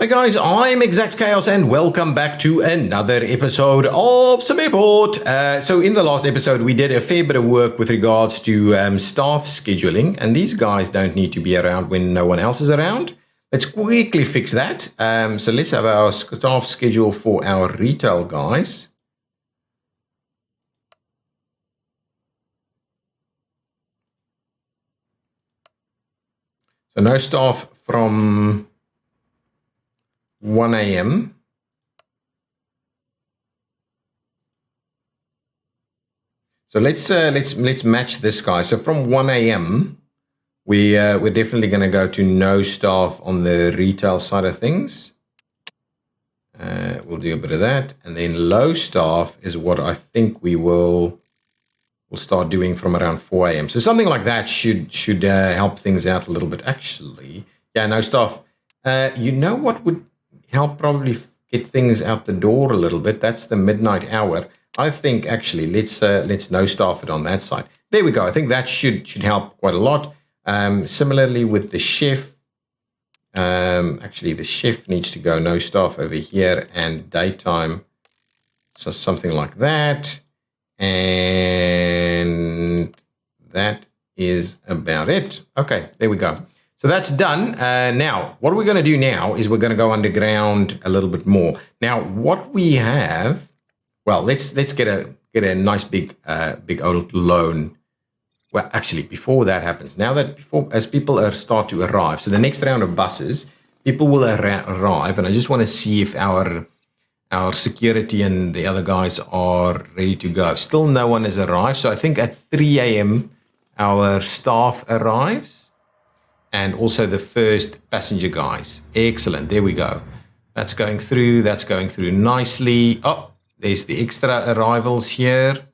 Hey guys, I'm ExactChaos and welcome back to another episode of SimAirport. So in the last episode, we did a fair bit of work with regards to staff scheduling, and these guys don't need to be around when no one else is around. Let's quickly fix that. So let's have our staff schedule for our retail guys. So no staff from 1 a.m. So let's match this guy. So from 1 a.m. we're definitely going to go to no staff on the retail side of things. We'll do a bit of that, and then low staff is what I think we'll start doing from around 4 a.m. So something like that should help things out a little bit. Actually, yeah, no staff. You know what would help probably get things out the door a little bit? That's the midnight hour. I think actually let's no staff it on that side. There we go. I think that should help quite a lot. Similarly with the chef. Actually, the chef needs to go no staff over here and daytime. So something like that. And that is about it. Okay, there we go. So that's done. Now, what we're going to do now is we're going to go underground a little bit more. Now, what we have, well, let's get a nice big old loan. Well, actually, before that happens, as people start to arrive, so the next round of buses, people will arrive, and I just want to see if our security and the other guys are ready to go. Still no one has arrived, so I think at 3 a.m. our staff arrives. And also the first passenger guys. Excellent. There we go. That's going through nicely. Oh, there's the extra arrivals here.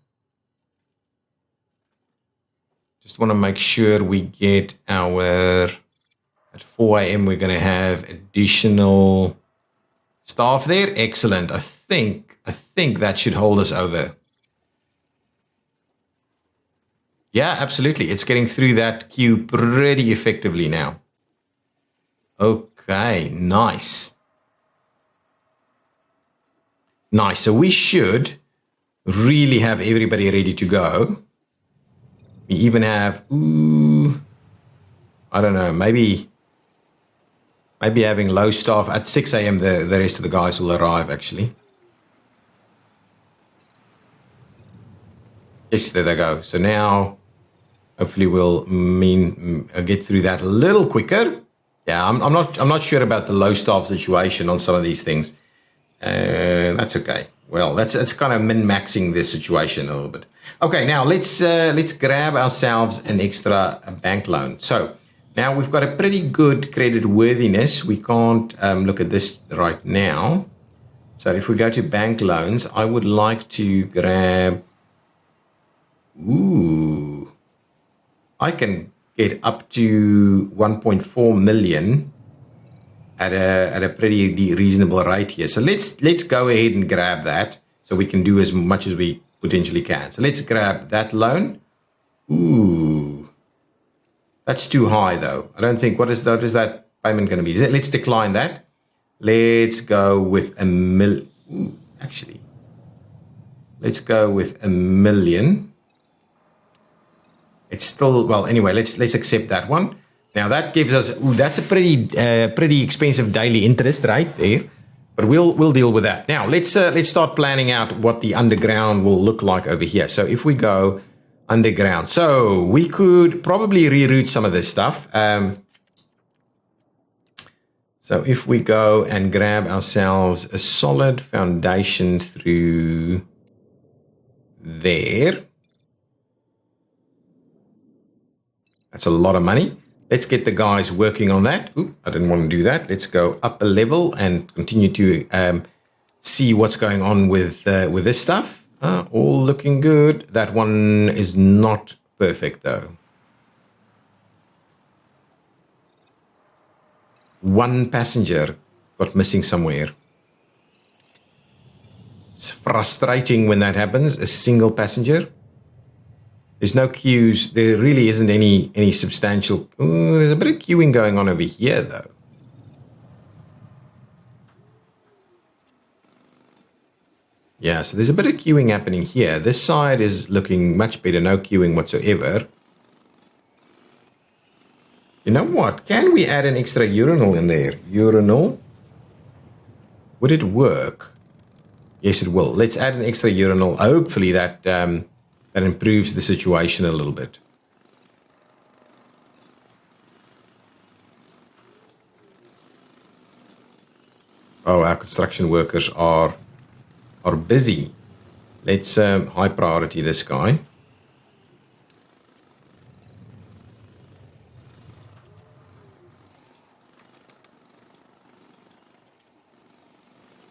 Just want to make sure we get at 4 a.m. we're going to have additional staff there. Excellent. I think that should hold us over. Yeah, absolutely. It's getting through that queue pretty effectively now. Okay, nice. Nice. So we should really have everybody ready to go. We even have, I don't know, maybe having low staff at 6 a.m. The rest of the guys will arrive, actually. Yes, there they go. So now, hopefully we'll get through that a little quicker. Yeah, I'm not sure about the low staff situation on some of these things. That's okay. Well, that's kind of min-maxing the situation a little bit. Okay, now let's grab ourselves an extra bank loan. So now we've got a pretty good credit worthiness. We can't look at this right now. So if we go to bank loans, I would like to grab. I can get up to 1.4 million at a pretty reasonable rate here. So let's go ahead and grab that so we can do as much as we potentially can. So let's grab that loan. That's too high though. I don't think, what is that payment going to be? Let's decline that. Let's go with actually, let's go with $1 million. It's still, well, anyway, let's accept that one. Now that gives us, that's a pretty expensive daily interest right there, but we'll deal with that. Now let's start planning out what the underground will look like over here. So if we go underground, so we could probably reroute some of this stuff. So if we go and grab ourselves a solid foundation through there. That's a lot of money. Let's get the guys working on that. I didn't want to do that. Let's go up a level and continue to see what's going on with this stuff. All looking good. That one is not perfect though. One passenger got missing somewhere. It's frustrating when that happens. A single passenger. There's no queues. There really isn't any substantial. There's a bit of queuing going on over here, though. Yeah, so there's a bit of queuing happening here. This side is looking much better, no queuing whatsoever. You know what? Can we add an extra urinal in there? Urinal? Would it work? Yes, it will. Let's add an extra urinal. Hopefully that that improves the situation a little bit. Oh, our construction workers are busy. Let's high priority this guy.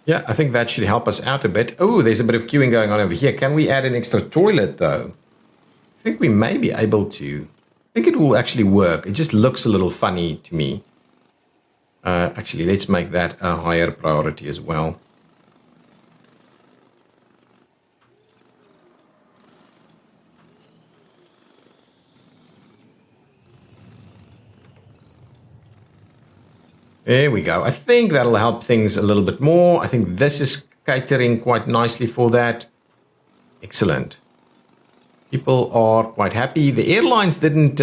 Yeah, I think that should help us out a bit. Oh, there's a bit of queuing going on over here. Can we add an extra toilet, though? I think we may be able to. I think it will actually work. It just looks a little funny to me. Actually, let's make that a higher priority as well. There we go. I think that'll help things a little bit more. I think this is catering quite nicely for that. Excellent. People are quite happy. The airlines didn't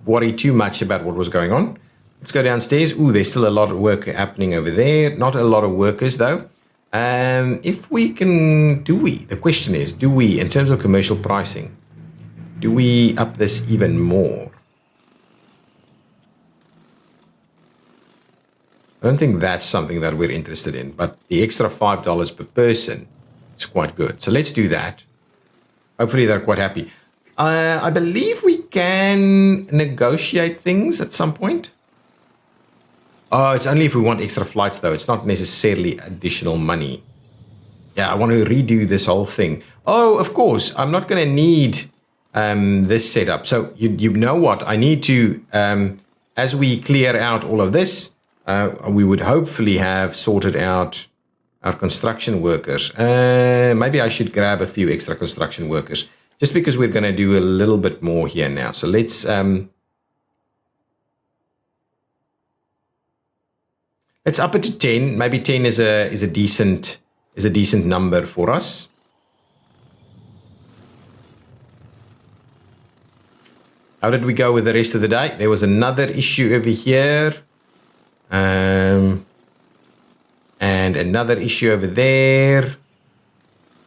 worry too much about what was going on. Let's go downstairs. Ooh, there's still a lot of work happening over there. Not a lot of workers, though. If we can, the question is, do we, in terms of commercial pricing, do we up this even more? I don't think that's something that we're interested in, but the extra $5 per person is quite good. So let's do that. Hopefully they're quite happy. I believe we can negotiate things at some point. Oh, it's only if we want extra flights, though. It's not necessarily additional money. Yeah, I want to redo this whole thing. Oh, of course. I'm not going to need this setup. So you know what? I need to, as we clear out all of this, we would hopefully have sorted out our construction workers. Maybe I should grab a few extra construction workers, just because we're going to do a little bit more here now. So let's up it to 10. Maybe 10 is a decent number for us. How did we go with the rest of the day? There was another issue over here. And another issue over there.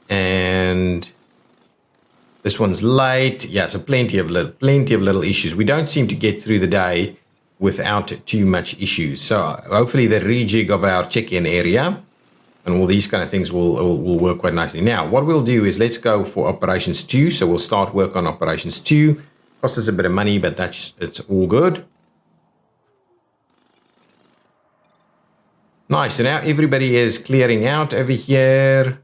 And this one's late. Yeah, so plenty of little issues. We don't seem to get through the day without too much issues. So hopefully the rejig of our check-in area and all these kind of things will work quite nicely. Now, what we'll do is let's go for operations 2. So we'll start work on operations 2. Costs us a bit of money, but it's all good. Nice. So now everybody is clearing out over here.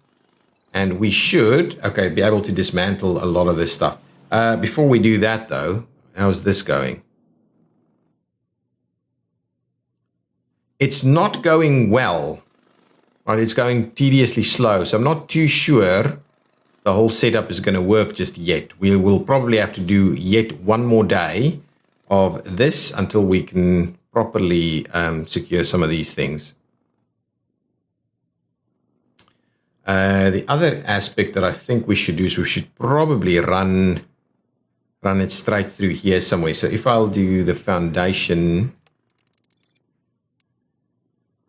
And we should, okay, be able to dismantle a lot of this stuff. Before we do that, though, how's this going? It's not going well. Right, it's going tediously slow. So I'm not too sure the whole setup is going to work just yet. We will probably have to do yet one more day of this until we can properly secure some of these things. The other aspect that I think we should do is we should probably run it straight through here somewhere. So if I'll do the foundation,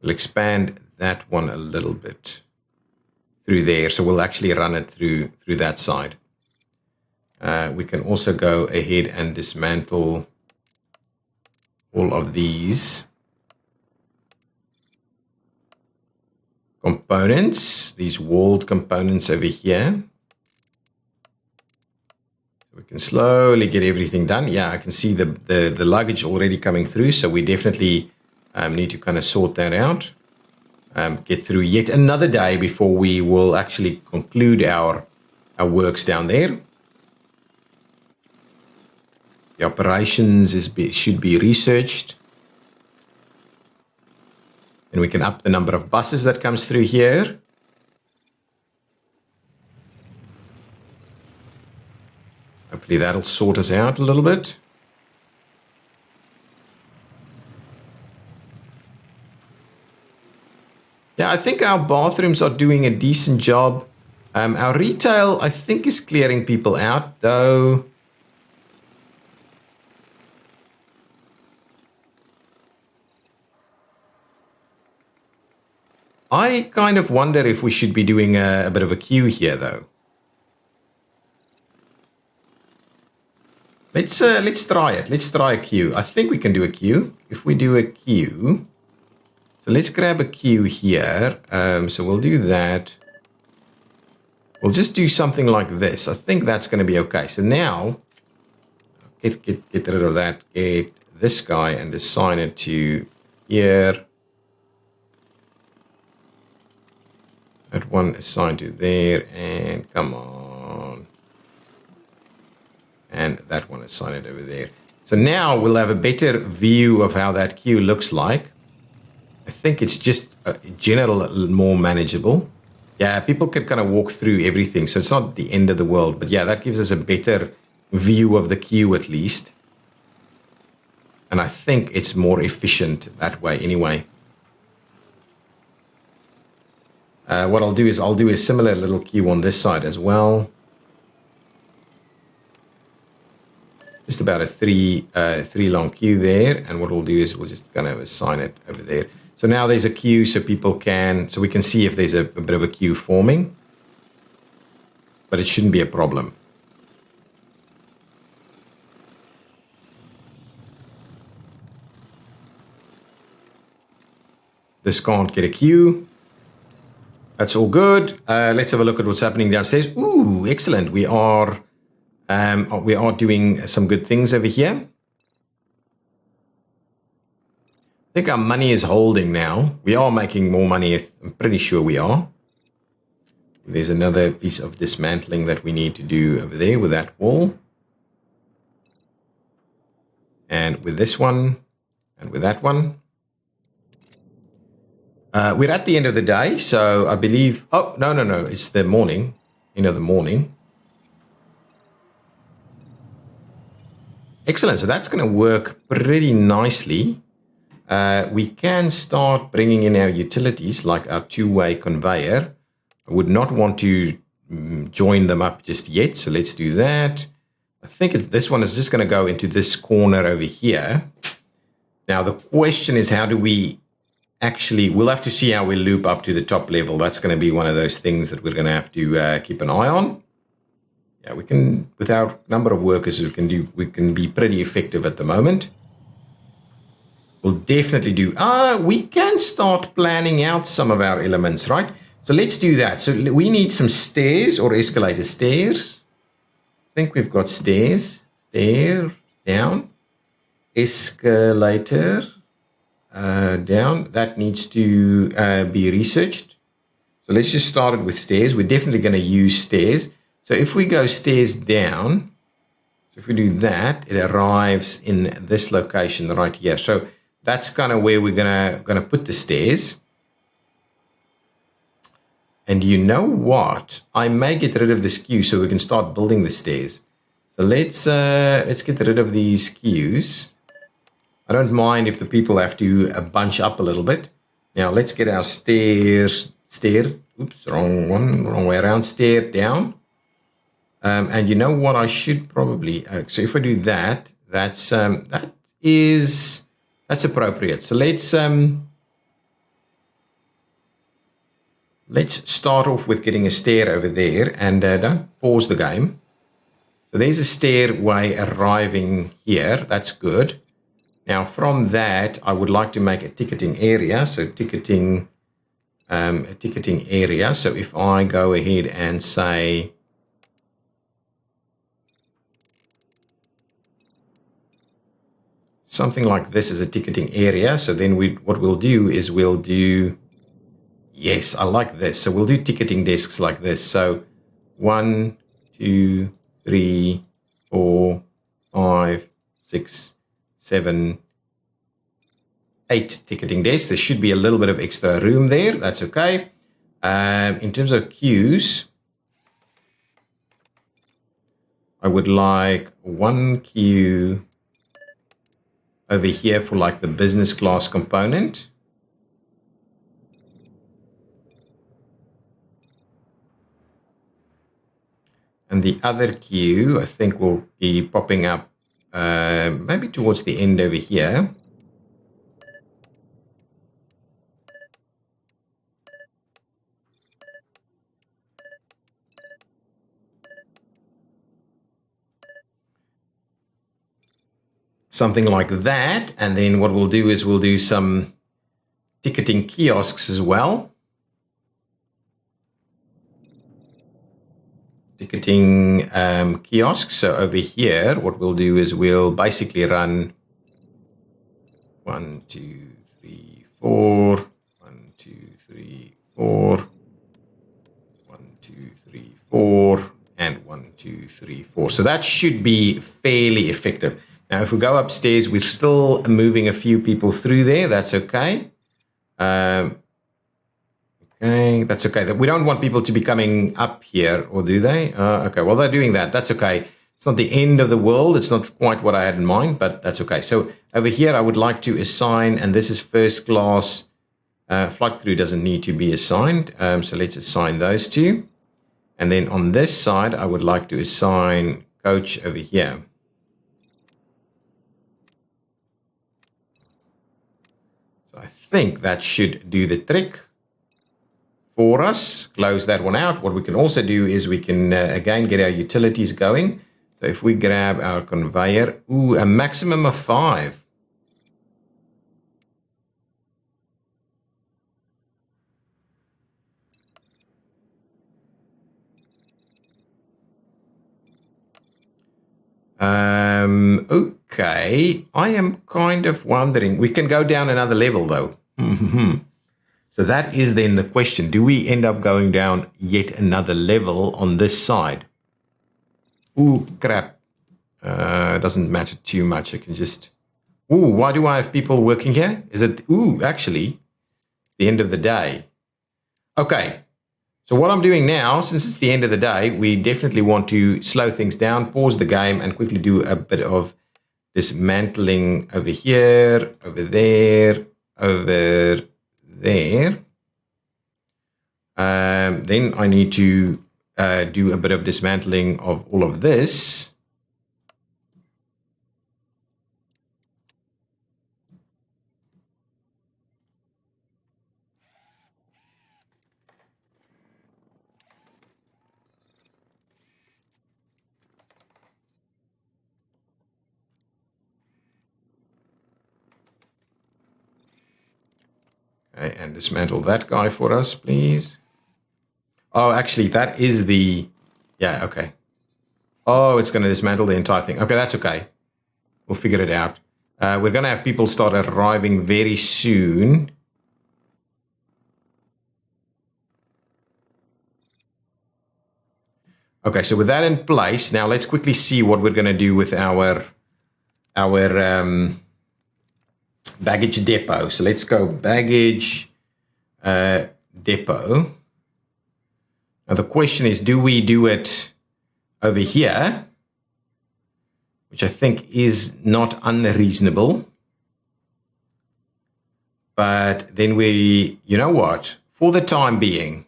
we'll expand that one a little bit through there. So we'll actually run it through that side. We can also go ahead and dismantle all of these components, these walled components over here. We can slowly get everything done. Yeah, I can see the luggage already coming through, so we definitely need to kind of sort that out. Get through yet another day before we will actually conclude our works down there. The operations should be researched. And we can up the number of buses that comes through here. Hopefully that'll sort us out a little bit. Yeah, I think our bathrooms are doing a decent job. Our retail, I think, is clearing people out, though. I kind of wonder if we should be doing a bit of a queue here, though. Let's try it. Let's try a queue. I think we can do a queue. If we do a queue, so let's grab a queue here. So we'll do that. We'll just do something like this. I think that's going to be okay. So now, get rid of that. Get this guy and assign it to here. That one assigned to there, and come on. And that one assign it over there. So now we'll have a better view of how that queue looks like. I think it's just in general more manageable. Yeah, people can kind of walk through everything, so it's not the end of the world. But yeah, that gives us a better view of the queue at least. And I think it's more efficient that way anyway. What I'll do is I'll do a similar little queue on this side as well. Just about a three long queue there. And what we'll do is we'll just kind of assign it over there. So now there's a queue so we can see if there's a bit of a queue forming. But it shouldn't be a problem. This can't get a queue. That's all good. Let's have a look at what's happening downstairs. Ooh, excellent. We are doing some good things over here. I think our money is holding now. We are making more money. I'm pretty sure we are. There's another piece of dismantling that we need to do over there with that wall. And with this one. And with that one. We're at the end of the day, so I believe... Oh, no. It's the morning. The morning. Excellent. So that's going to work pretty nicely. We can start bringing in our utilities, like our two-way conveyor. I would not want to join them up just yet, so let's do that. I think this one is just going to go into this corner over here. Now, the question is, how do we... Actually, we'll have to see how we loop up to the top level. That's going to be one of those things that we're going to have to keep an eye on. Yeah, we can, with our number of workers, we can be pretty effective at the moment. We'll definitely do. We can start planning out some of our elements, right? So let's do that. So we need some stairs or escalator. Stairs. I think we've got stairs. Stair down. Escalator. Down. That needs to be researched. So let's just start it with stairs. We're definitely going to use stairs. So if we go stairs down, so if we do that, it arrives in this location right here. So that's kind of where we're gonna put the stairs. And you know what? I may get rid of this queue so we can start building the stairs. So let's get rid of these queues. I don't mind if the people have to bunch up a little bit. Now let's get our oops, wrong way around, stair down. And you know what, I should probably, so if I do that, that's appropriate. So let's start off with getting a stair over there, and don't pause the game. So there's a stairway arriving here. That's good. Now from that, I would like to make a ticketing area. So a ticketing area. So if I go ahead and say, something like this is a ticketing area. So then what we'll do is we'll do, yes, I like this. So we'll do ticketing desks like this. So 1, 2, 3, 4, 5, 6, 7, 8 ticketing desks. There should be a little bit of extra room there. That's okay. In terms of queues, I would like one queue over here for like the business class component. And the other queue, I think, will be popping up maybe towards the end over here. Something like that. And then what we'll do is we'll do some ticketing kiosks as well. Ticketing kiosks. So over here, what we'll do is we'll basically run 1, 2, 3, 4, 1, 2, 3, 4, 1, 2, 3, 4, and 1, 2, 3, 4. So that should be fairly effective. Now, if we go upstairs, we're still moving a few people through there. That's okay. Okay, that's okay. We don't want people to be coming up here, or do they? Okay, well, they're doing that. That's okay. It's not the end of the world. It's not quite what I had in mind, but that's okay. So over here, I would like to assign, and this is first class. Flight crew doesn't need to be assigned. So let's assign those two. And then on this side, I would like to assign coach over here. So I think that should do the trick for us. Close that one out. What we can also do is we can again get our utilities going. So if we grab our conveyor, a maximum of 5. Okay, I am kind of wondering. We can go down another level though. So that is then the question. Do we end up going down yet another level on this side? Ooh, crap. Doesn't matter too much. I can just... Ooh, why do I have people working here? Is it... Ooh, actually, the end of the day. Okay. So what I'm doing now, since it's the end of the day, we definitely want to slow things down, pause the game, and quickly do a bit of dismantling over here, over there, over there. Then I need to do a bit of dismantling of all of this. Okay, and dismantle that guy for us, please. Oh, actually, that is the... Yeah, okay. Oh, it's going to dismantle the entire thing. Okay, that's okay. We'll figure it out. We're going to have people start arriving very soon. Okay, so with that in place, now let's quickly see what we're going to do with our baggage depot. So let's go baggage depot. Now the question is, do we do it over here? Which I think is not unreasonable. But then we, you know what? For the time being,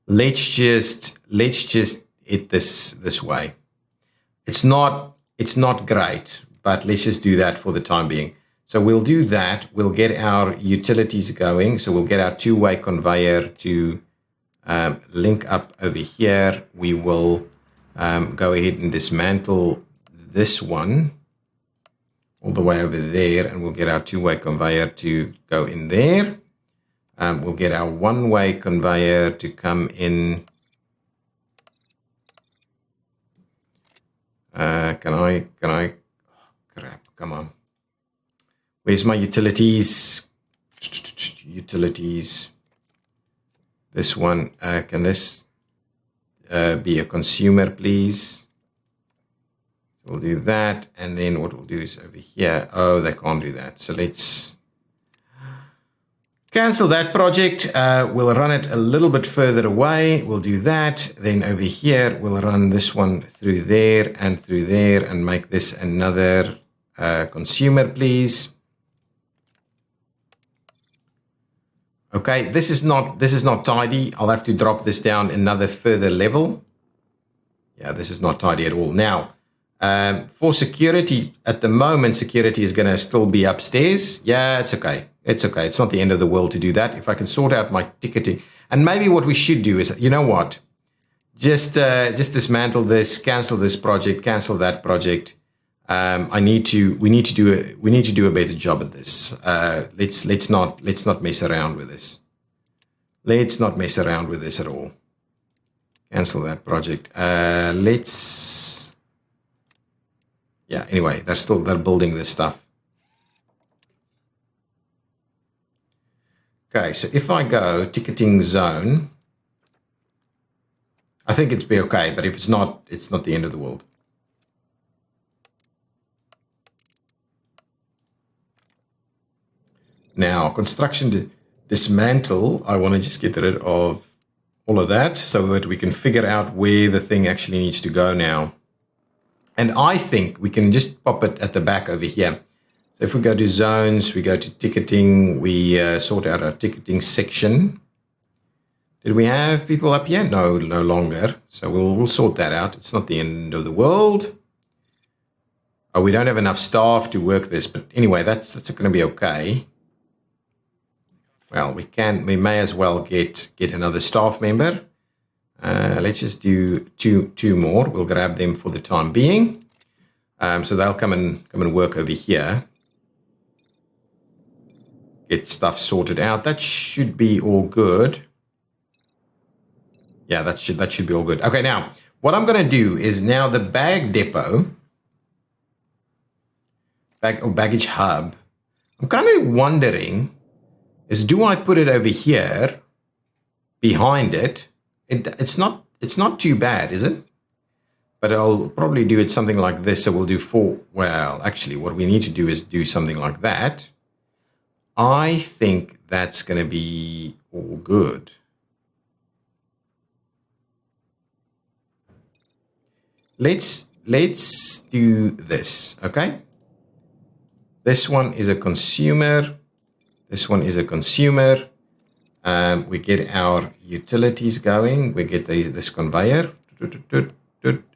let's just hit this way. It's not great, but let's just do that for the time being. So we'll do that. We'll get our utilities going. So we'll get our two-way conveyor to link up over here. We will go ahead and dismantle this one all the way over there, and we'll get our two-way conveyor to go in there. We'll get our one-way conveyor to come in. Can I? Oh, crap! Come on. Where's my utilities? Utilities. This one. Can this be a consumer, please? So we'll do that, and then what we'll do is over here. Oh, they can't do that. So let's cancel that project. We'll run it a little bit further away. We'll do that. Then over here, we'll run this one through there and make this another consumer, please. Okay, this is not tidy. I'll have to drop this down another further level. Yeah, this is not tidy at all. Now, for security, at the moment, security is going to still be upstairs. Yeah, it's okay. It's okay. It's not the end of the world to do that. If I can sort out my ticketing. And maybe what we should do is, you know what? Just dismantle this, cancel this project, cancel that project. We need to do a better job at this. Let's not mess around with this. Let's not mess around with this at all. Cancel that project. Yeah, anyway, they're building this stuff. Okay, so if I go ticketing zone, I think it's be okay, but if it's not the end of the world. Now, construction dismantle, I want to just get rid of all of that so that we can figure out where the thing actually needs to go now. And I think we can just pop it at the back over here. So if we go to zones, we go to ticketing, we sort out our ticketing section. Did we have people up here? No, no longer. So we'll sort that out. It's not the end of the world. Oh, we don't have enough staff to work this, but anyway, that's going to be okay. Well, we may as well get another staff member. Let's just do two more. We'll grab them for the time being. So they'll come and work over here. Get stuff sorted out. That should be all good. Yeah, that should be all good. Okay, now what I'm going to do is now the bag depot, baggage hub. I'm kind of wondering is do I put it over here behind it? It's not too bad, is it? But I'll probably do it something like this. So we'll do four. Well, actually, what we need to do is do something like that. I think that's going to be all good. Let's do this, okay? This one is a consumer. This one is a consumer. We get our utilities going. We get this conveyor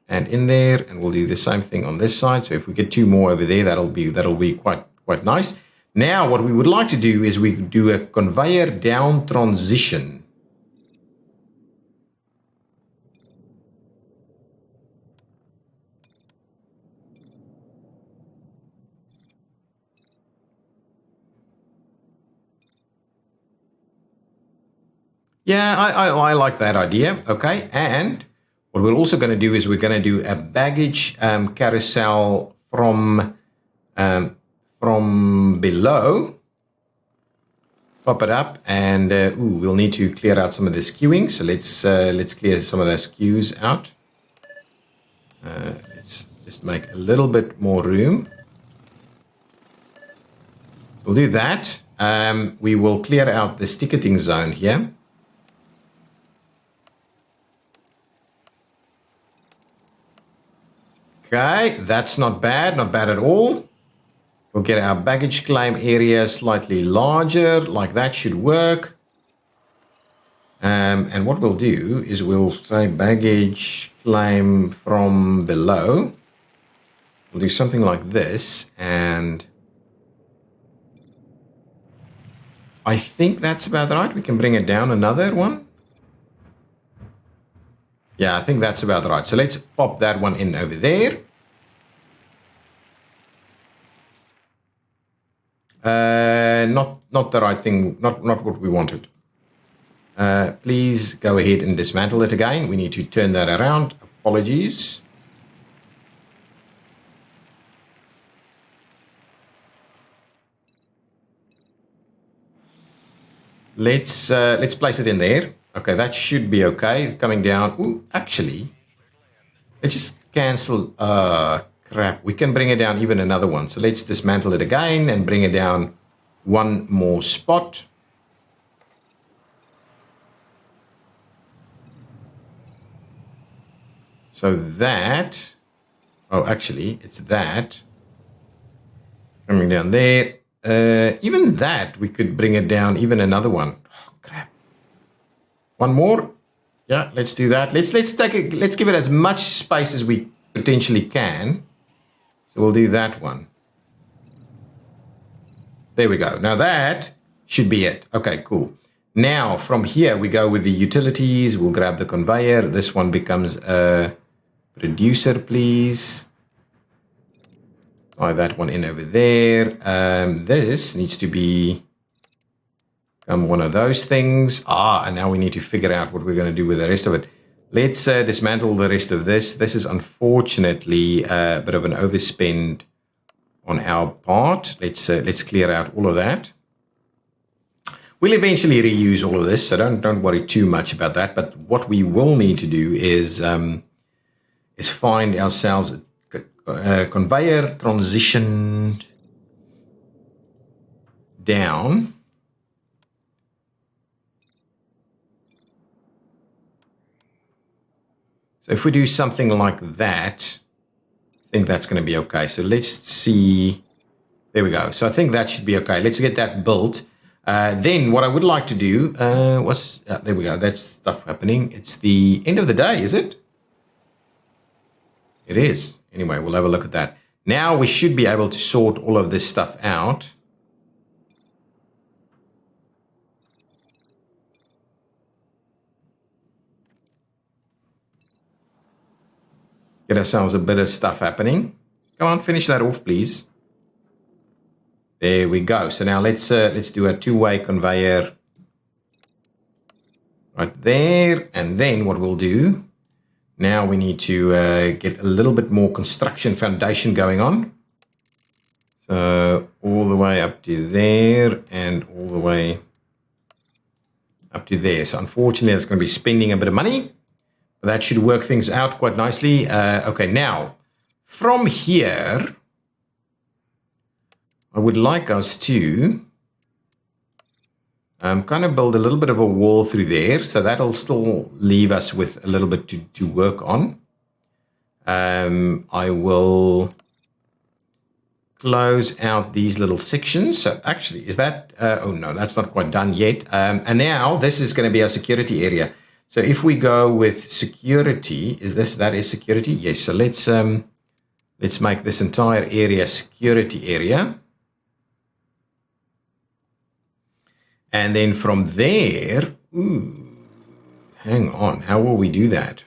and in there, and we'll do the same thing on this side. So if we get two more over there, that'll be quite nice. Now, what we would like to do is we do a conveyor down transition. Yeah, I like that idea. Okay, and what we're also going to do is we're going to do a baggage carousel from below. Pop it up, and we'll need to clear out some of this queuing. So let's clear some of those queues out. Let's just make a little bit more room. We'll do that. We will clear out this ticketing zone here. Okay, that's not bad at all. We'll get our baggage claim area slightly larger, like that should work. And what we'll do is we'll say baggage claim from below. We'll do something like this, and I think that's about right. We can bring it down another one. Yeah, I think that's about right. So let's pop that one in over there. Not the right thing, not what we wanted. Please go ahead and dismantle it again. We need to turn that around. Apologies. Let's place it in there. Okay, that should be okay. Coming down. Ooh, actually, let's just cancel. Crap. We can bring it down even another one. So let's dismantle it again and bring it down one more spot. So that. Oh, actually, it's that. Coming down there. Even that, we could bring it down even another one. Oh, crap. One more. Yeah, let's do that. Let's give it as much space as we potentially can. So we'll do that one. There we go. Now that should be it. Okay, cool. Now from here we go with the utilities. We'll grab the conveyor. This one becomes a producer, please. Tie that one in over there. This needs to be one of those things. And now we need to figure out what we're going to do with the rest of it. Let's dismantle the rest of this. This is unfortunately a bit of an overspend on our part. Let's clear out all of that. We'll eventually reuse all of this, so don't worry too much about that. But what we will need to do is find ourselves a conveyor transition down. So if we do something like that, I think that's going to be okay. So let's see. There we go. So I think that should be okay. Let's get that built. Then what I would like to do, there we go. That's stuff happening. It's the end of the day, is it? It is. Anyway, we'll have a look at that. Now we should be able to sort all of this stuff out. Get ourselves a bit of stuff happening. Come on, finish that off, please. There we go. So now let's do a two-way conveyor right there. And then what we'll do, now we need to get a little bit more construction foundation going on. So all the way up to there and all the way up to there. So unfortunately, it's going to be spending a bit of money. But that should work things out quite nicely. Okay, now from here, I would like us to kind of build a little bit of a wall through there. So that'll still leave us with a little bit to work on. I will close out these little sections. So actually, is that... oh, no, that's not quite done yet. And now this is going to be our security area. So if we go with security, that is security? Yes. So let's make this entire area security area. And then from there, hang on, how will we do that?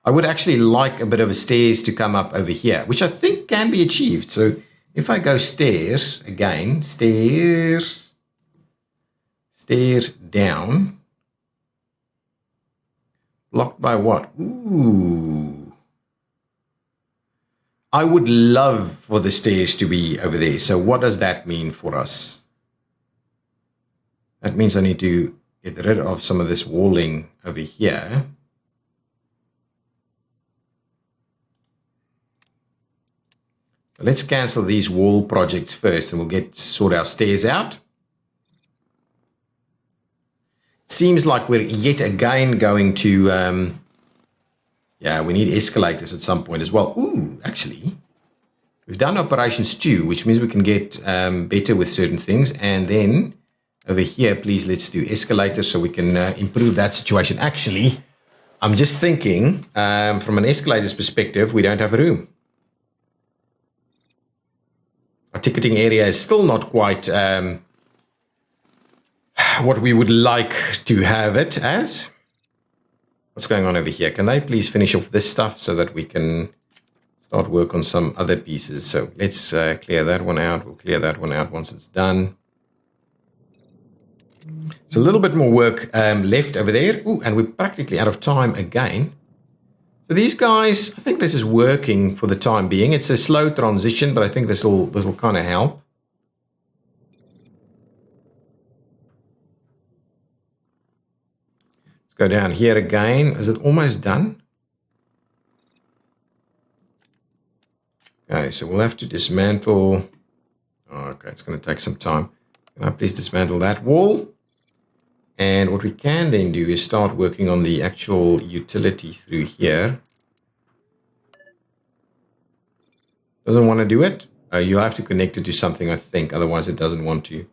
I would actually like a bit of a stairs to come up over here, which I think can be achieved. So if I go stairs, again, stairs down, blocked by what? Ooh. I would love for the stairs to be over there. So what does that mean for us? That means I need to get rid of some of this walling over here. So let's cancel these wall projects first and we'll sort our stairs out. Seems like we're yet again going to, yeah, we need escalators at some point as well. Ooh, actually, we've done operations 2, which means we can get better with certain things. And then over here, please, let's do escalators so we can improve that situation. Actually, I'm just thinking from an escalator's perspective, we don't have room. Our ticketing area is still not quite what we would like to have it as. What's going on over here? Can they please finish off this stuff so that we can start work on some other pieces? So let's clear that one out. We'll clear that one out once it's done. It's a little bit more work left over there. Ooh, and we're practically out of time again. So these guys, I think this is working for the time being. It's a slow transition, but I think this will kind of help. Let's go down here again. Is it almost done? Okay, so we'll have to dismantle. Oh, okay, it's going to take some time. Can I please dismantle that wall? And what we can then do is start working on the actual utility through here. Doesn't want to do it? You'll have to connect it to something, I think. Otherwise, it doesn't want to.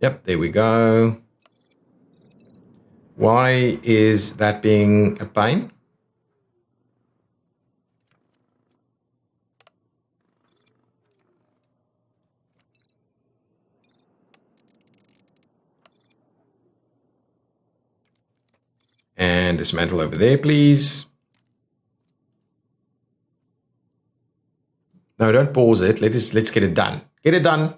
Yep, there we go. Why is that being a pain? And dismantle over there, please. No, don't pause it. Let's get it done. Get it done.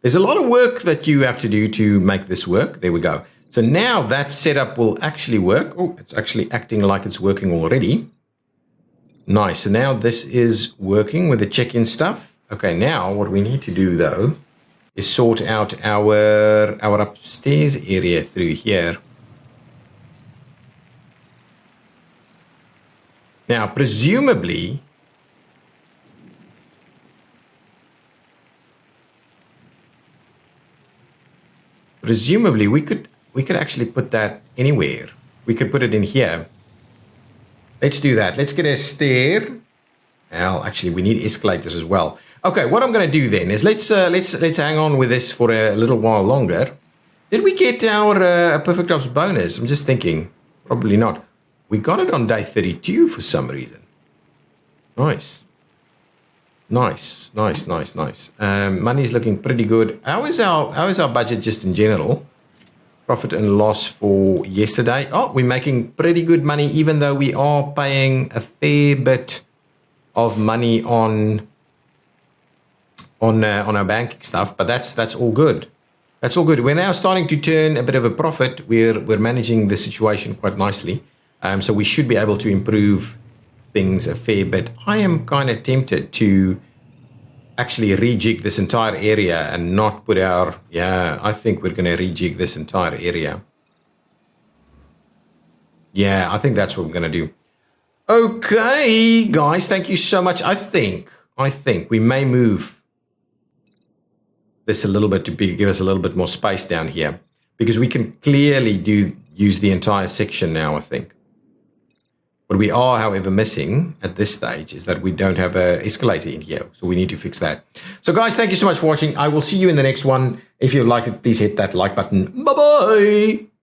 There's a lot of work that you have to do to make this work. There we go. So now that setup will actually work. Oh, it's actually acting like it's working already. Nice. So now this is working with the check-in stuff. Okay, now what we need to do though is sort out our upstairs area through here. Now, presumably we could actually put that anywhere. We could put it in here. Let's do that. Let's get a stair. Well, actually, we need escalators as well. Okay, what I'm going to do then is let's hang on with this for a little while longer. Did we get our Perfect Ops bonus? I'm just thinking. Probably not. We got it on day 32 for some reason. Nice. Nice. Money is looking pretty good. How is our budget just in general? Profit and loss for yesterday. Oh, we're making pretty good money, even though we are paying a fair bit of money on our banking stuff. But that's all good. That's all good. We're now starting to turn a bit of a profit. We're managing the situation quite nicely. So we should be able to improve things a fair bit. I am kind of tempted to actually rejig this entire area and not put our... Yeah, I think we're going to rejig this entire area. Yeah, I think that's what we're going to do. Okay, guys, thank you so much. I think we may move this a little bit to give us a little bit more space down here, because we can clearly use the entire section now, I think. What we are, however, missing at this stage is that we don't have an escalator in here. So we need to fix that. So guys, thank you so much for watching. I will see you in the next one. If you liked it, please hit that like button. Bye-bye.